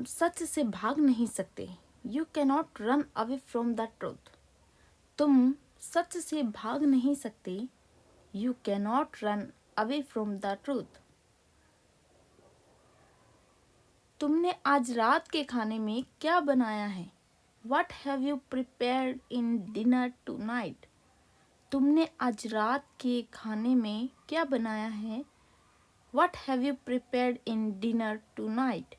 तुम सच से भाग नहीं सकते। You cannot run away from the truth. तुम सच से भाग नहीं सकते। You cannot run away from the truth. तुमने आज रात के खाने में क्या बनाया है? What have you prepared in dinner tonight? तुमने आज रात के खाने में क्या बनाया है? What have you prepared in dinner tonight?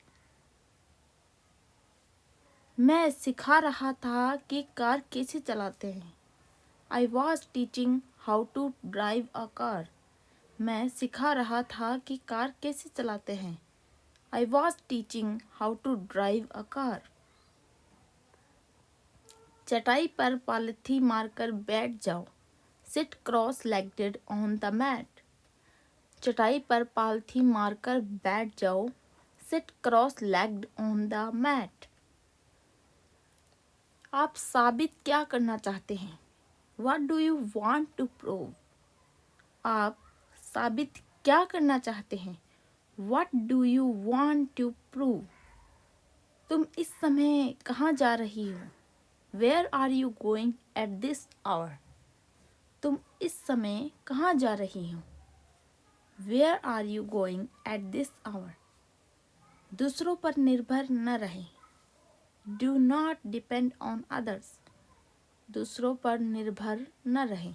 मैं सिखा रहा था कि कार कैसे चलाते हैं। I was teaching how to drive a car. मैं सिखा रहा था कि कार कैसे चलाते हैं। I was teaching how to drive a car. चटाई पर पालथी मारकर बैठ जाओ। Sit cross-legged on the mat. चटाई पर पालथी मारकर बैठ जाओ। Sit cross-legged on the mat. आप साबित क्या करना चाहते हैं? What do you want to prove? आप साबित क्या करना चाहते हैं? What do you want to prove? तुम इस समय कहाँ जा रही हो? Where are you going at this hour? तुम इस समय कहाँ जा रही हो? Where are you going at this hour? दूसरों पर निर्भर न रहें। Do not depend on others. दूसरों पर निर्भर न रहें।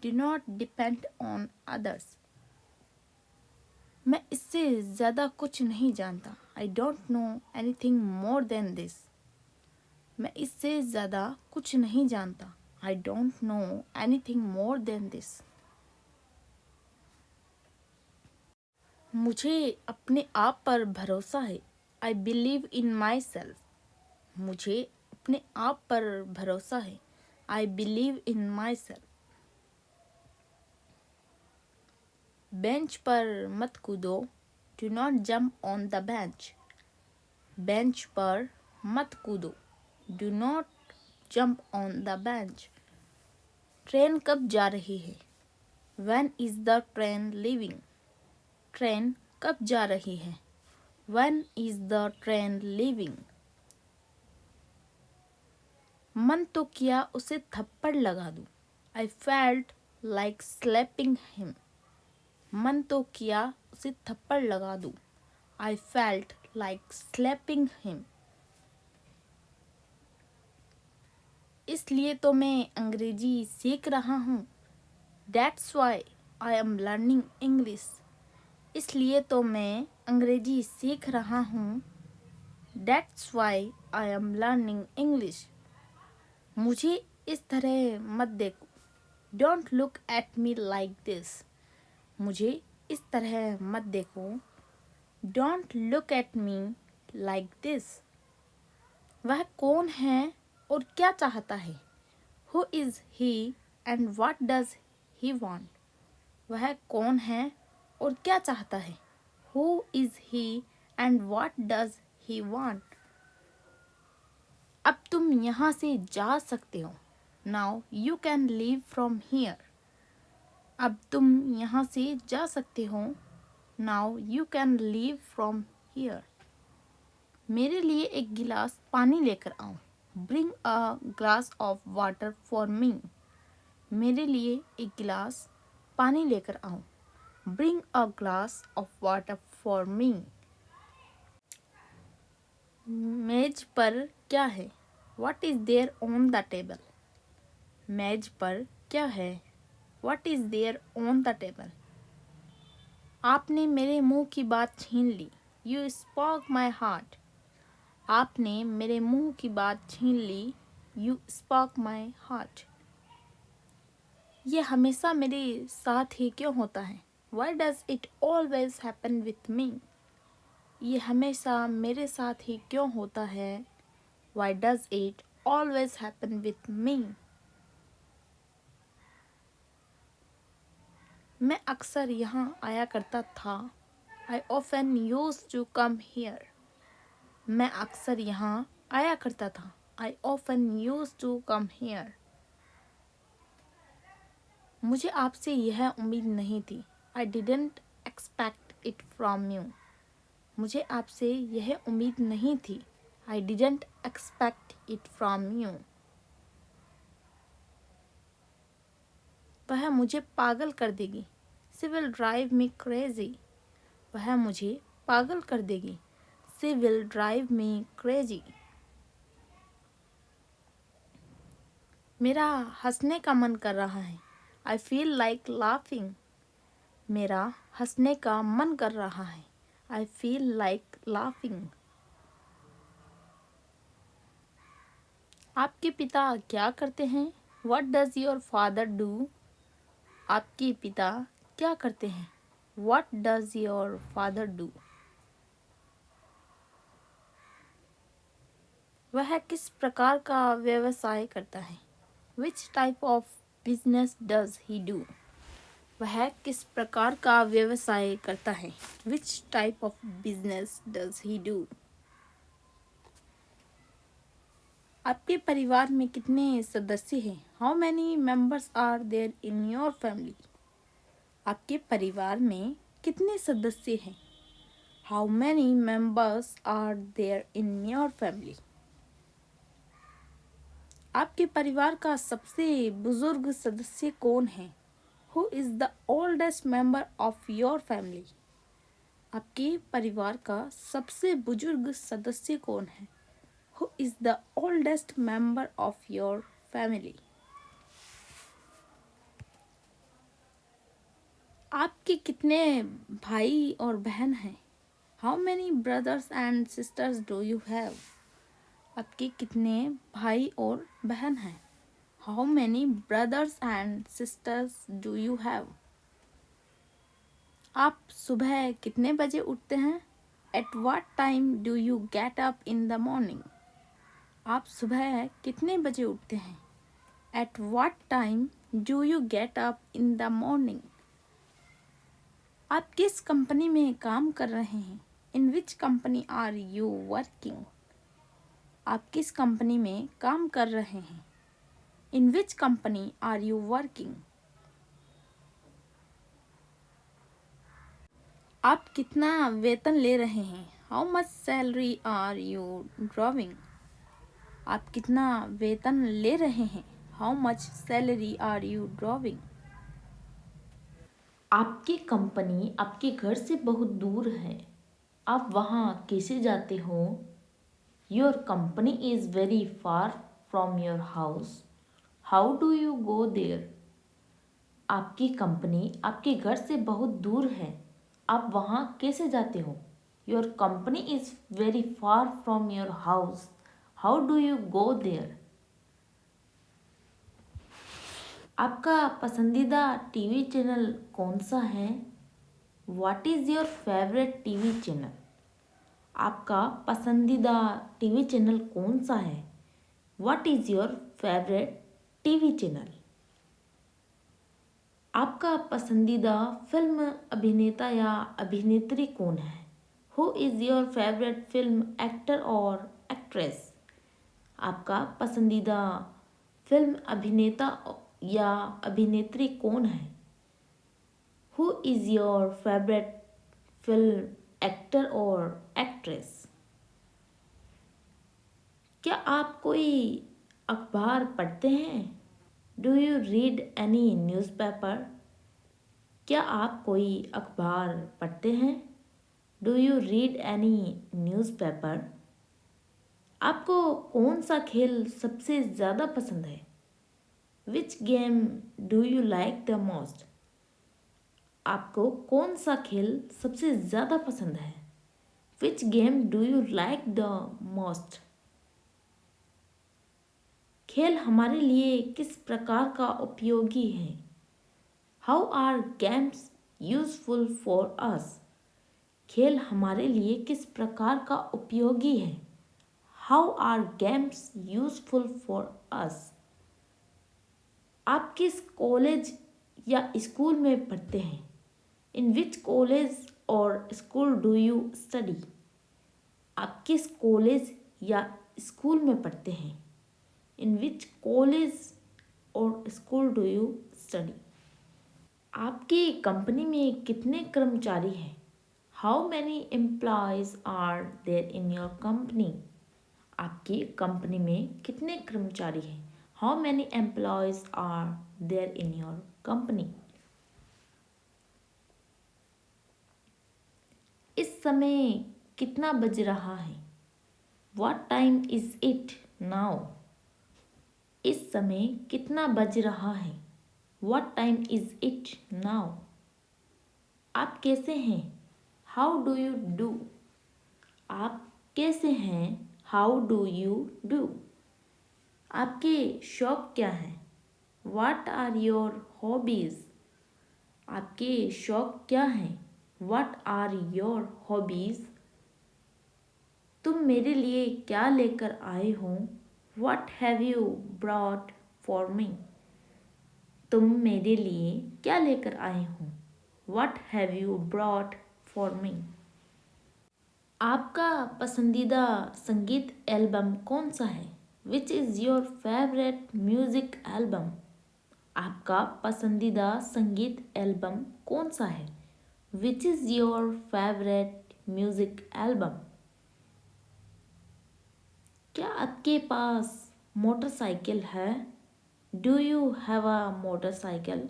Do not depend on others. मैं इससे ज़्यादा कुछ नहीं जानता। I don't know anything more than this. मैं इससे ज़्यादा कुछ नहीं जानता। I don't know anything more than this. मुझे अपने आप पर भरोसा है। I believe in myself. मुझे अपने आप पर भरोसा है। I believe in myself. Bench पर मत कूदो। Do not jump on the bench. Bench पर मत कूदो। Do not jump on the bench. Train कब जा रही है? When is the train leaving? Train कब जा रही है? When is the train leaving? मन तो किया उसे थप्पड़ लगा दूं। I felt like slapping him. मन तो किया उसे थप्पड़ लगा दूं। I felt like slapping him. इसलिए तो मैं अंग्रेजी सीख रहा हूँ। That's why I am learning English. इसलिए तो मैं अंग्रेजी सीख रहा हूँ। That's why I am learning English. मुझे इस तरह मत देखो। Don't look at me like this. मुझे इस तरह मत देखो। Don't look at me like this. वह कौन है और क्या चाहता है? Who is he and what does he want? वह कौन है और क्या चाहता है? Who is he and what does he want? अब तुम यहाँ से जा सकते हो। Now you can leave from here. अब तुम यहाँ से जा सकते हो। Now you can leave from here. मेरे लिए एक गिलास पानी लेकर आओ। Bring a glass of water for me. मेरे लिए एक गिलास पानी लेकर आओ। Bring a glass of water for me. मेज पर क्या है? What is there on the table? मेज पर क्या है? What is there on the table? आपने मेरे मुंह की बात छीन ली। You spoke my heart. आपने मेरे मुंह की बात छीन ली। You spoke my heart. ये हमेशा मेरे साथ ही क्यों होता है? Why does it always happen with me? ये हमेशा मेरे साथ ही क्यों होता है? Why does it always happen with me? मैं अक्सर यहाँ आया करता था। I often used to come here. मैं अक्सर यहाँ आया करता था। I often used to come here. मुझे आपसे यह उम्मीद नहीं थी। I didn't expect it from you. मुझे आपसे यह उम्मीद नहीं थी। I didn't expect it from you. वह मुझे पागल कर देगी। She will drive me crazy. वह मुझे पागल कर देगी। She will drive me crazy. मेरा हंसने का मन कर रहा है। I feel like laughing. मेरा हंसने का मन कर रहा है। I feel like laughing. आपके पिता क्या करते हैं? What does your father do? आपके पिता क्या करते हैं? What does your father do? वह किस प्रकार का व्यवसाय करता है? Which type of business does he do? वह किस प्रकार का व्यवसाय करता है? Which type of business does he do? आपके परिवार में कितने सदस्य हैं? How many members are there in your family? आपके परिवार में कितने सदस्य हैं? How many members are there in your family? आपके परिवार का सबसे बुजुर्ग सदस्य कौन है? Who is the oldest member of your family? आपके परिवार का सबसे बुजुर्ग सदस्य कौन है? Who is the oldest member of your family? आपके कितने भाई और बहन हैं? How many brothers and sisters do you have? आपके कितने भाई और बहन हैं? How many brothers and sisters do you have? आप सुबह कितने बजे उठते हैं? At what time do you get up in the morning? आप सुबह कितने बजे उठते हैं? At what time do you get up in the morning? आप किस कंपनी में काम कर रहे हैं? In which company are you working? आप किस कंपनी में काम कर रहे हैं? In which company are you working? आप कितना वेतन ले रहे हैं? How much salary are you drawing? आप कितना वेतन ले रहे हैं? How much salary are you drawing? आपकी कंपनी आपके घर से बहुत दूर है। आप वहाँ कैसे जाते हो? Your company is very far from your house. How do you go there? आपकी कंपनी आपके घर से बहुत दूर है। आप वहाँ कैसे जाते हो? Your company is very far from your house. How do you go there? आपका पसंदीदा टीवी चैनल कौन सा है? What is your favorite TV channel? आपका पसंदीदा टीवी चैनल कौन सा है? What is your favorite TV channel? आपका पसंदीदा फिल्म अभिनेता या अभिनेत्री कौन है? Who is your favorite film actor or actress? आपका पसंदीदा फिल्म अभिनेता या अभिनेत्री कौन है? Who is your favorite film actor or actress? क्या आप कोई अखबार पढ़ते हैं? Do you read any newspaper? क्या आप कोई अखबार पढ़ते हैं? Do you read any newspaper? आपको कौन सा खेल सबसे ज़्यादा पसंद है? Which game do you like the most? आपको कौन सा खेल सबसे ज़्यादा पसंद है? Which game do you like the most? खेल हमारे लिए किस प्रकार का उपयोगी है? How are games useful for us? खेल हमारे लिए किस प्रकार का उपयोगी है? How are games useful for us? आप किस कॉलेज या स्कूल में पढ़ते हैं? In which college or school do you study? आप किस कॉलेज या स्कूल में पढ़ते हैं? In which college or school do you study? आपकी कंपनी में कितने कर्मचारी हैं? How many employees are there in your company? आपकी कंपनी में कितने कर्मचारी हैं? How many employees are there in your company? इस समय कितना बज रहा है? What time is it now? इस समय कितना बज रहा है? What time is it now? आप कैसे हैं? How do you do? आप कैसे हैं? How do you do? आपके शौक क्या हैं? What are your hobbies? आपके शौक क्या हैं? What are your hobbies? तुम मेरे लिए क्या लेकर आए हो? What have you brought for me? तुम मेरे लिए क्या लेकर आए हो? What have you brought for me? आपका पसंदीदा संगीत एल्बम कौन सा है? Which is your favorite music album? आपका पसंदीदा संगीत एल्बम कौन सा है? Which is your favorite music album? क्या आपके पास मोटरसाइकिल है? Do you have a motorcycle?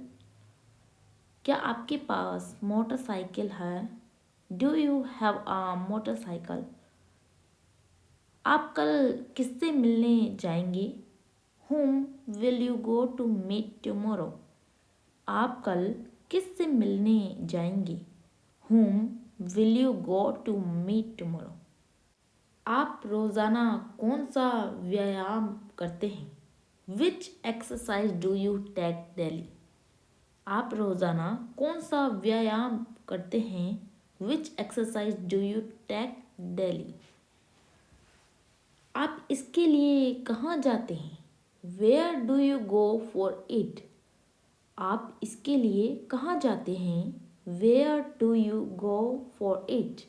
क्या आपके पास मोटरसाइकिल है? Do you have a motorcycle? आप कल किससे मिलने जाएंगे? Whom will you go to meet tomorrow? आप कल किससे मिलने जाएंगे? Whom will you go to meet tomorrow? आप रोज़ाना कौन सा व्यायाम करते हैं? Which exercise do you take daily? आप रोज़ाना कौन सा व्यायाम करते हैं? Which exercise do you take daily? आप इसके लिए कहाँ जाते हैं? Where do you go for it? आप इसके लिए कहाँ जाते हैं? Where do you go for it?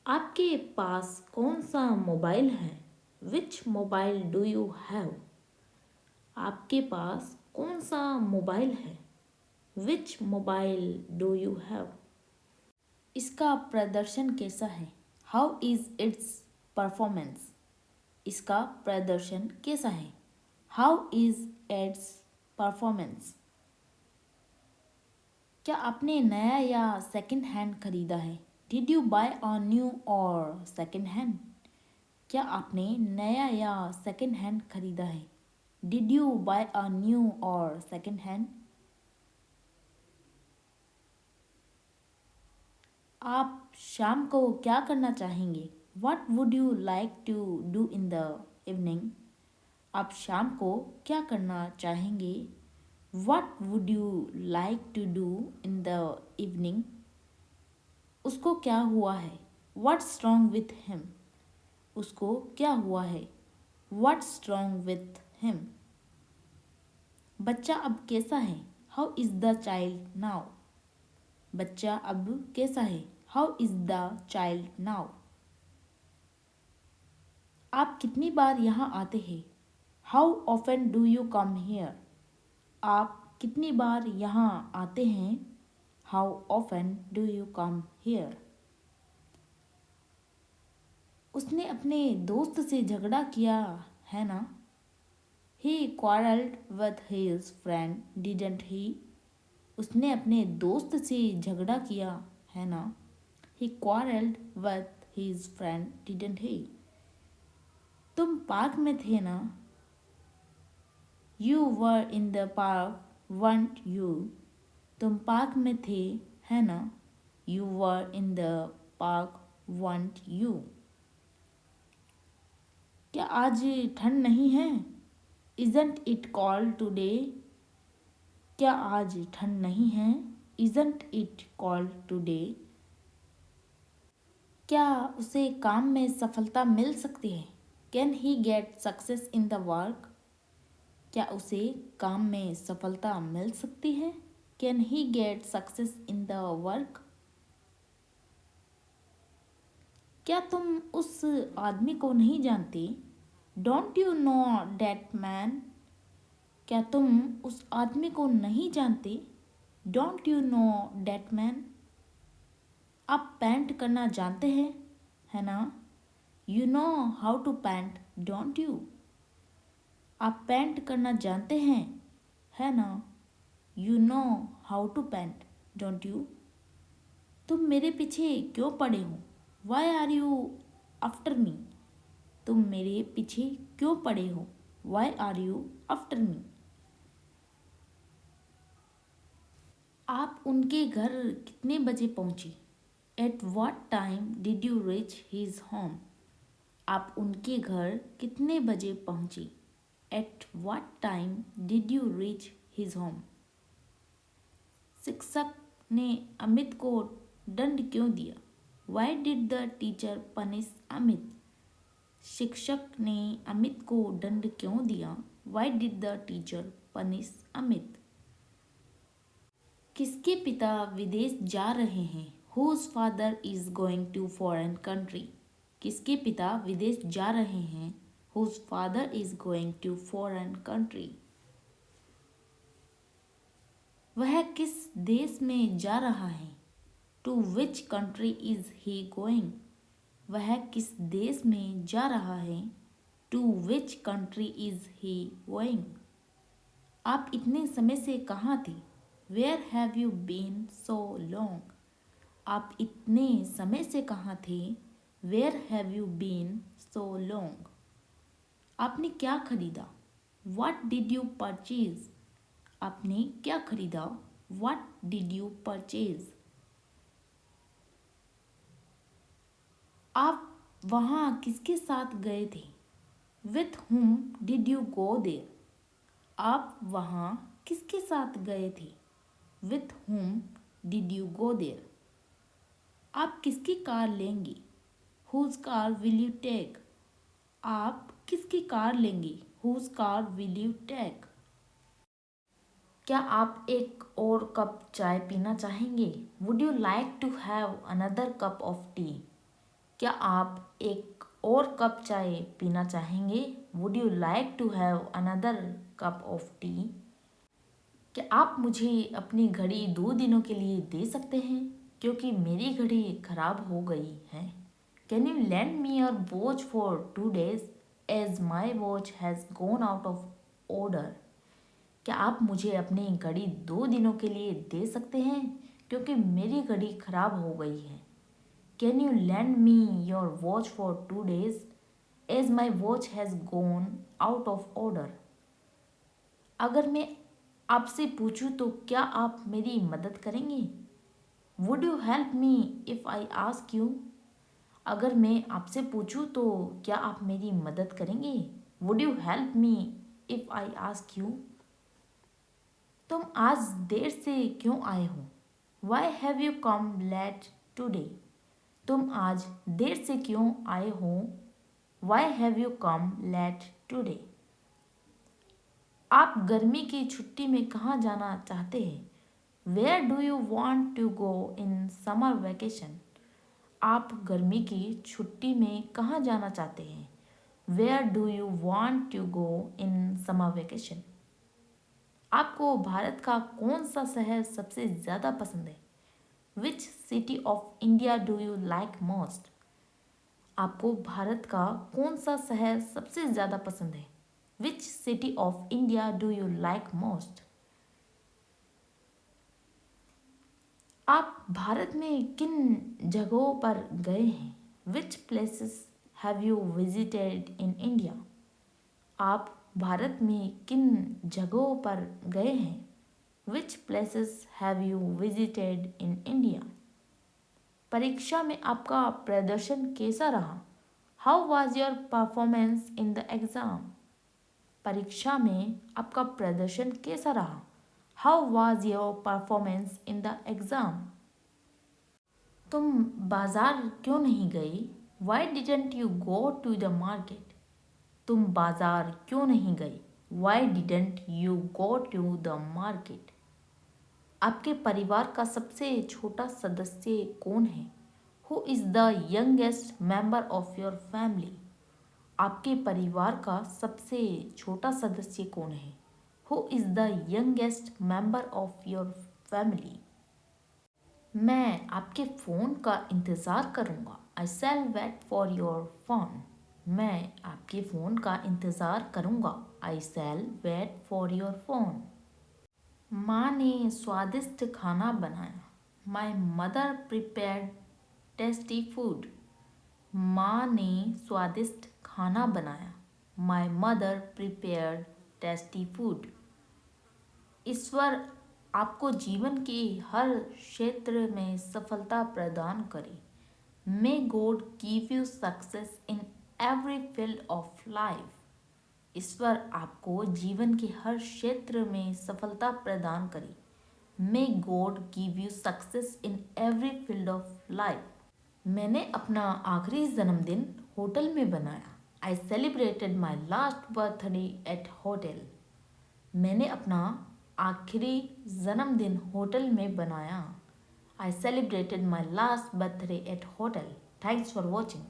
आपके पास कौन सा मोबाइल है? Which mobile do you have? आपके पास कौन सा मोबाइल है? Which mobile do you have? इसका प्रदर्शन कैसा है? How is its performance? इसका प्रदर्शन कैसा है? How is its performance? क्या आपने नया या सेकंड हैंड खरीदा है? Did you buy a new or second hand? क्या आपने नया या सेकंड हैंड खरीदा है? Did you buy a new or second hand? आप शाम को क्या करना चाहेंगे? What would you like to do in the evening? आप शाम को क्या करना चाहेंगे? What would you like to do in the evening? उसको क्या हुआ है? What's wrong with him? उसको क्या हुआ है? What's wrong with him? बच्चा अब कैसा है? How is the child now? बच्चा अब कैसा है? How is the child now? आप कितनी बार यहाँ आते हैं? How often do you come here? आप कितनी बार यहाँ आते हैं? How often do you come here? उसने अपने दोस्त से झगड़ा किया है ना? He quarreled with his friend, didn't he? उसने अपने दोस्त से झगड़ा किया है ना? He quarreled with his friend, didn't he? तुम पार्क में थे ना? You were in the park, weren't you? तुम पार्क में थे है ना? You were in the park, weren't you? क्या आज ठंड नहीं है? Isn't it cold today? क्या आज ठंड नहीं है? Isn't it cold today? क्या उसे काम में सफलता मिल सकती है? Can he get success in the work? क्या उसे काम में सफलता मिल सकती है? Can he get success in the work? क्या तुम उस आदमी को नहीं जानती? Don't you know that man? क्या तुम उस आदमी को नहीं जानते? Don't you know that man? आप पेंट करना जानते हैं, है ना? You know how to paint, don't you? आप पेंट करना जानते हैं, है ना? You know how to paint, don't you? तुम मेरे पीछे क्यों पड़े हो? Why are you after me? तुम मेरे पीछे क्यों पड़े हो? Why are you after me? आप उनके घर कितने बजे पहुंची? At what time did you reach his home? आप उनके घर कितने बजे पहुंची? At what time did you reach his home? शिक्षक ने अमित को दंड क्यों दिया? Why did the teacher punish Amit? शिक्षक ने अमित को दंड क्यों दिया? Why did the teacher punish Amit? किसके पिता विदेश जा रहे हैं? Whose father is going to foreign country? किसके पिता विदेश जा रहे हैं? Whose father is going to foreign country? वह किस देश में जा रहा है? To which country is he going? वह किस देश में जा रहा है? To which country is he going? आप इतने समय से कहाँ थे? Where have you been so long? आप इतने समय से कहाँ थे? Where have you been so long? आपने क्या खरीदा? What did you purchase? आपने क्या खरीदा? What did you purchase? आप वहाँ किसके साथ गए थे? With whom did you go there? आप वहाँ किसके साथ गए थे? With whom did you go there? आप किसकी कार लेंगे? Whose car will you take? आप किसकी कार लेंगे? Whose car will you take? क्या आप एक और कप चाय पीना चाहेंगे? Would you like to have another cup of tea? क्या आप एक और कप चाय पीना चाहेंगे? Would you like to have another cup of tea? क्या आप मुझे अपनी घड़ी 2 दिनों के लिए दे सकते हैं क्योंकि मेरी घड़ी खराब हो गई है? Can you lend me your watch for 2 days as my watch has gone out of order? क्या आप मुझे अपनी घड़ी 2 दिनों के लिए दे सकते हैं क्योंकि मेरी घड़ी खराब हो गई है? Can you lend me your watch for 2 days as my watch has gone out of order? अगर मैं आपसे पूछूं तो क्या आप मेरी मदद करेंगे? Would you help me if I ask you? अगर मैं आपसे पूछूं तो क्या आप मेरी मदद करेंगे? Would you help me if I ask you? तुम आज देर से क्यों आए हो? Why have you come late today? तुम आज देर से क्यों आए हो? Why have you come late today? आप गर्मी की छुट्टी में कहाँ जाना चाहते हैं? Where do you want to go in summer vacation? आप गर्मी की छुट्टी में कहाँ जाना चाहते हैं? Where do you want to go in summer vacation? आपको भारत का कौन सा शहर सबसे ज़्यादा पसंद है? Which city of India do you like most? आपको भारत का कौन सा शहर सबसे ज़्यादा पसंद है? Which city of India do you like most? आप भारत में किन जगहों पर गए हैं? Which places have you visited in India? आप भारत में किन जगहों पर गए हैं? Which places have you visited in India? परीक्षा में आपका प्रदर्शन कैसा रहा? How was your performance in the exam? परीक्षा में आपका प्रदर्शन कैसा रहा? How was your performance in the exam? तुम बाजार क्यों नहीं गए? Why didn't you go to the market? तुम बाजार क्यों नहीं गए? Why didn't you go to the market? आपके परिवार का सबसे छोटा सदस्य कौन है? Who is the youngest member of your family? आपके परिवार का सबसे छोटा सदस्य कौन है? Who is the youngest member of your family? मैं आपके फ़ोन का इंतज़ार करूँगा। I shall wait for your phone. मैं आपके फ़ोन का इंतज़ार करूँगा। I shall wait for your phone. माँ ने स्वादिष्ट खाना बनाया। My mother prepared tasty food. माँ ने स्वादिष्ट खाना बनाया। My mother prepared tasty food. ईश्वर आपको जीवन के हर क्षेत्र में सफलता प्रदान करे। May God give you success in every field of life. ईश्वर आपको जीवन के हर क्षेत्र में सफलता प्रदान करे। May God give you success in every field of life. मैंने अपना आखिरी जन्मदिन होटल में बनाया। I celebrated my last birthday eight hotel. मैंने अपना आखिरी जन्मदिन होटल में बनाया। I celebrated my last birthday eight hotel. Thanks for watching.